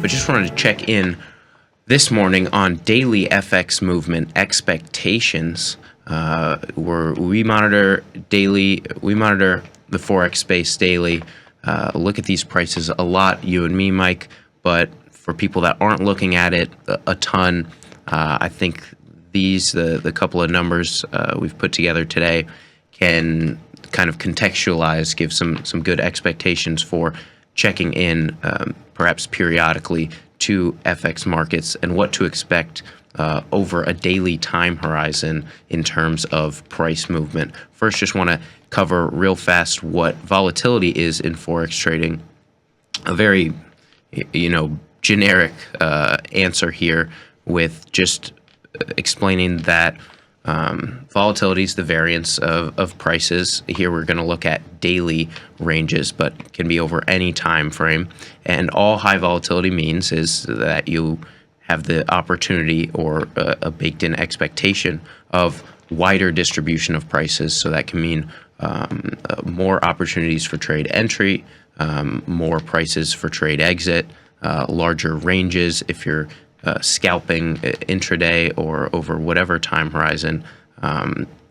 but just wanted to check in this morning on daily FX movement expectations. We monitor daily. We monitor the forex space daily. Look at these prices a lot, you and me, Mike. But for people that aren't looking at it a ton, I think the couple of numbers we've put together today can kind of contextualize, give some good expectations for checking in perhaps periodically to FX markets and what to expect over a daily time horizon in terms of price movement. First, just want to cover real fast what volatility is in forex trading. A very, generic answer here with just explaining that volatility is the variance of prices. Here we're going to look at daily ranges, but can be over any time frame. And all high volatility means is that you have the opportunity or a baked-in expectation of wider distribution of prices. So that can mean more opportunities for trade entry, more prices for trade exit, larger ranges if you're scalping intraday or over whatever time horizon.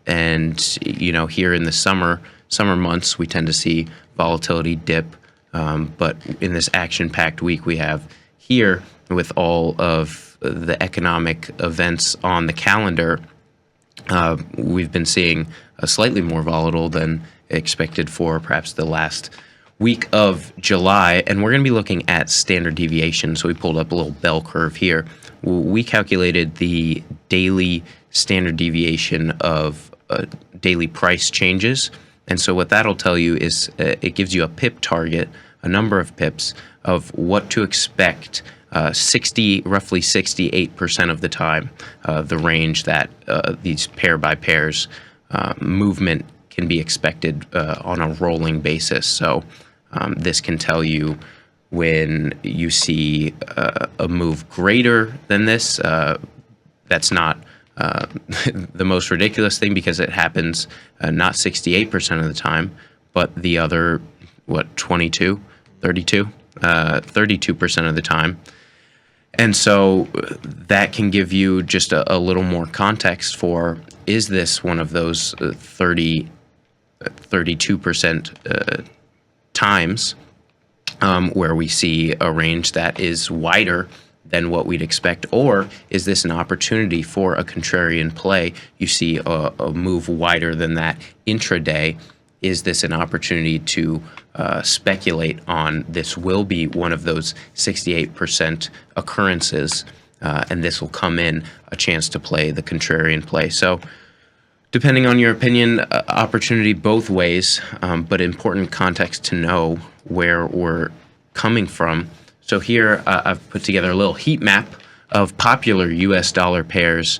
And here in the summer months, we tend to see volatility dip. But in this action-packed week we have here, with all of the economic events on the calendar, we've been seeing a slightly more volatile than expected for perhaps the last week of July, and we're going to be looking at standard deviation. So we pulled up a little bell curve here. We calculated the daily standard deviation of daily price changes, and so what that'll tell you is it gives you a pip target, a number of pips of what to expect. Roughly 68% of the time, the range that these pair by pairs movement can be expected on a rolling basis. So this can tell you when you see a move greater than this. That's not the most ridiculous thing because it happens not 68% of the time, but the other, 32% of the time. And so that can give you just a little more context for, is this one of those 32% times where we see a range that is wider than what we'd expect, or is this an opportunity for a contrarian play? You see a move wider than that intraday. Is this an opportunity to speculate on this will be one of those 68% occurrences, and this will come in a chance to play the contrarian play? So depending on your opinion, opportunity both ways, but important context to know where we're coming from. So here I've put together a little heat map of popular US dollar pairs,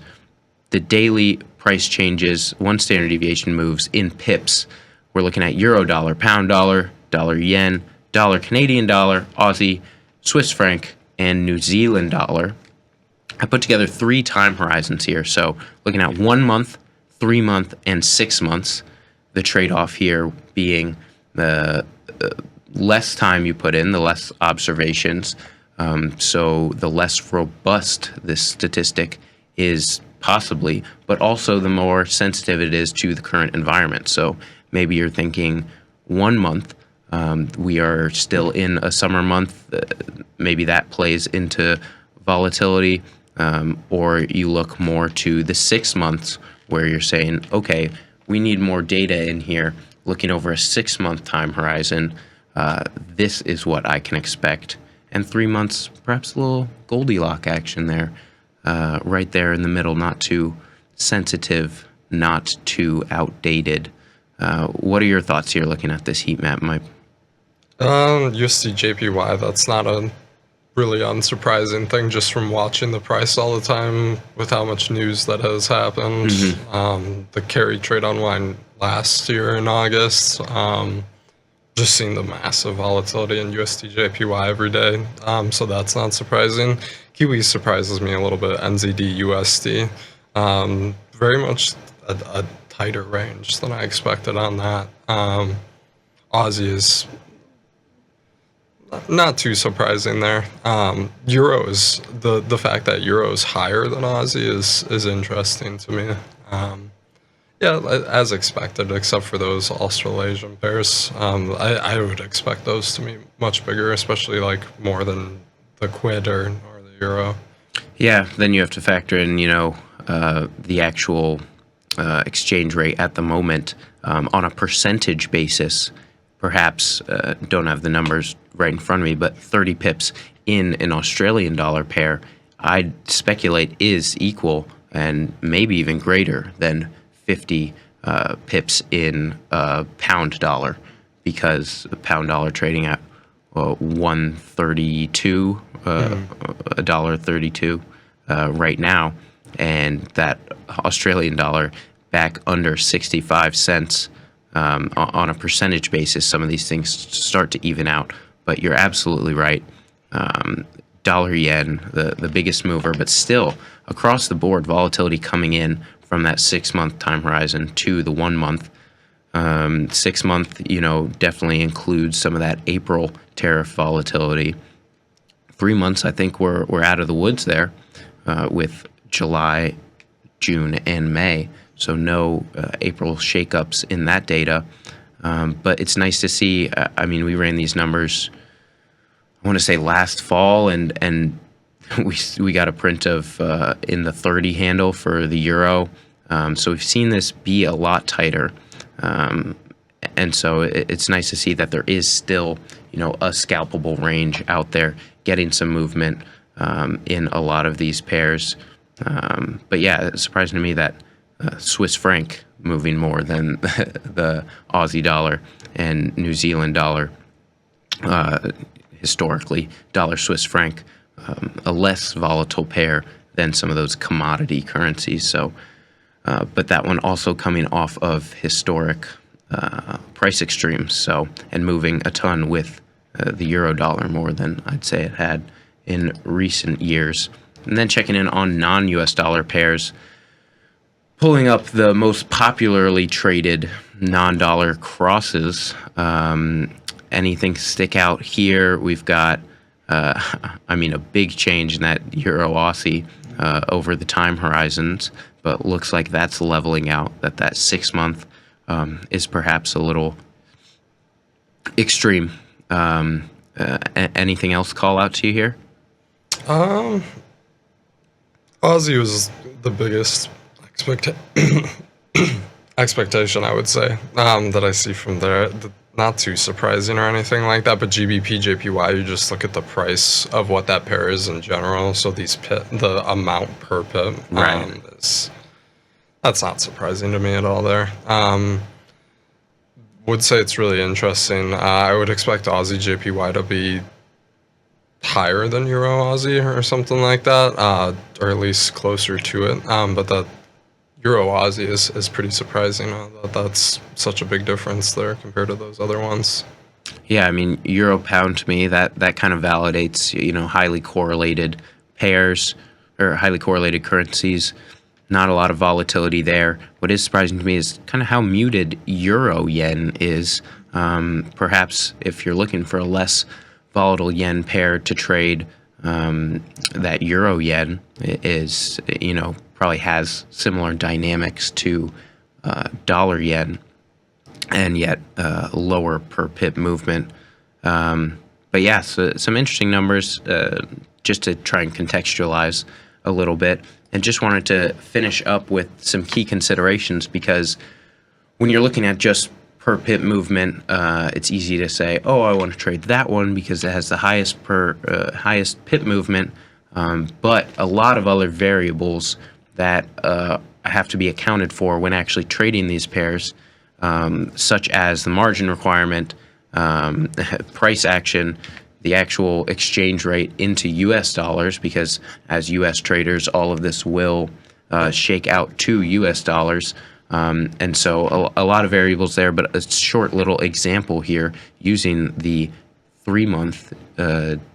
the daily price changes, one standard deviation moves in pips. We're looking at euro dollar, pound dollar, dollar yen, dollar Canadian dollar, Aussie, Swiss franc, and New Zealand dollar. I put together 3 time horizons here. So looking at 1 month, 3 month, and 6 months. The trade-off here being the less time you put in, the less observations. So the less robust this statistic is possibly, but also the more sensitive it is to the current environment. So maybe you're thinking 1 month, we are still in a summer month, maybe that plays into volatility, or you look more to the 6 months where you're saying, okay, we need more data in here, looking over a 6-month time horizon, this is what I can expect. And 3 months, perhaps a little Goldilocks action there, right there in the middle, not too sensitive, not too outdated. What are your thoughts here looking at this heat map, Mike? USD JPY, that's not a really unsurprising thing just from watching the price all the time with how much news that has happened. Mm-hmm. The carry trade unwind last year in August, just seeing the massive volatility in USD JPY every day. So that's not surprising. Kiwi surprises me a little bit. NZD USD, very much a tighter range than I expected on that. Aussie is Not too surprising there. Euro is the fact that euro is higher than Aussie is interesting to me. Yeah, as expected, except for those Australasian pairs. I would expect those to be much bigger, especially like more than the quid or the euro. Yeah, then you have to factor in, the actual exchange rate at the moment on a percentage basis. Perhaps don't have the numbers right in front of me, but 30 pips in an Australian dollar pair, I'd speculate is equal and maybe even greater than 50 pips in pound dollar, because the pound dollar trading at 132, $1.32 right now, and that Australian dollar back under 65 cents. On a percentage basis, some of these things start to even out. But you're absolutely right. Dollar yen, the biggest mover, but still across the board, volatility coming in from that 6-month time horizon to the 1 month. 6 month, definitely includes some of that April tariff volatility. 3 months, I think we're out of the woods there with July, June, and May. So no April shakeups in that data. But it's nice to see. We ran these numbers, I want to say last fall, and we got a print of in the 30 handle for the euro. So we've seen this be a lot tighter. And so it's nice to see that there is still, a scalpable range out there, getting some movement in a lot of these pairs. But yeah, it's surprising to me that Swiss franc moving more than the Aussie dollar and New Zealand dollar. Historically, dollar Swiss franc, a less volatile pair than some of those commodity currencies. So, but that one also coming off of historic price extremes. So, and moving a ton with the euro dollar more than I'd say it had in recent years. And then checking in on non-US dollar pairs, pulling up the most popularly traded non-dollar crosses. Anything stick out here? We've got, a big change in that Euro Aussie over the time horizons, but looks like that's leveling out. That 6 month is perhaps a little extreme. Anything else call out to you here? Aussie was the biggest expectation, I would say, that I see from there. Not too surprising or anything like that, but GBP, JPY, you just look at the price of what that pair is in general. So the amount per pip, right. That's not surprising to me at all there. Would say it's really interesting. I would expect Aussie JPY to be higher than Euro Aussie or something like that, or at least closer to it. But the Euro Aussie is pretty surprising. That's such a big difference there compared to those other ones. Yeah, Euro pound to me, that kind of validates, highly correlated pairs or highly correlated currencies. Not a lot of volatility there. What is surprising to me is kind of how muted Euro yen is. Perhaps if you're looking for a less volatile yen pair to trade, that Euro yen is, probably has similar dynamics to dollar yen, and yet lower per pip movement. But yeah, so some interesting numbers just to try and contextualize a little bit. And just wanted to finish up with some key considerations, because when you're looking at just per pip movement, it's easy to say, oh, I want to trade that one because it has the highest pip movement. But a lot of other variables that have to be accounted for when actually trading these pairs, such as the margin requirement, price action, the actual exchange rate into US dollars, because as US traders, all of this will shake out to US dollars. And so a lot of variables there, but a short little example here using the 3-month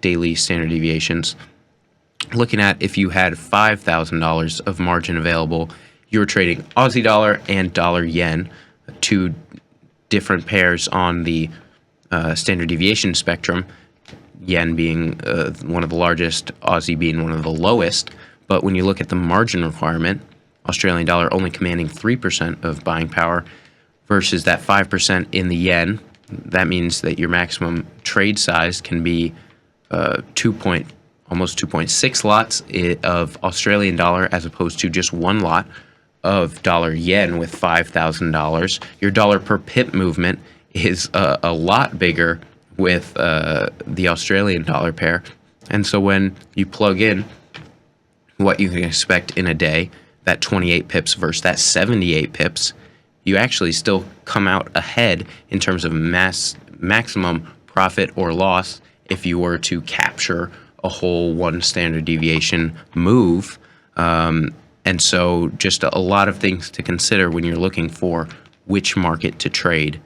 daily standard deviations. Looking at if you had $5,000 of margin available, you were trading Aussie dollar and dollar yen, two different pairs on the standard deviation spectrum. yen being one of the largest, Aussie being one of the lowest. But when you look at the margin requirement, Australian dollar only commanding 3% of buying power versus that 5% in the yen. That means that your maximum trade size can be almost 2.6 lots of Australian dollar as opposed to just one lot of dollar yen with $5,000. Your dollar per pip movement is a lot bigger with the Australian dollar pair. And so when you plug in what you can expect in a day, that 28 pips versus that 78 pips, you actually still come out ahead in terms of maximum profit or loss if you were to capture a whole one standard deviation move. And so just a lot of things to consider when you're looking for which market to trade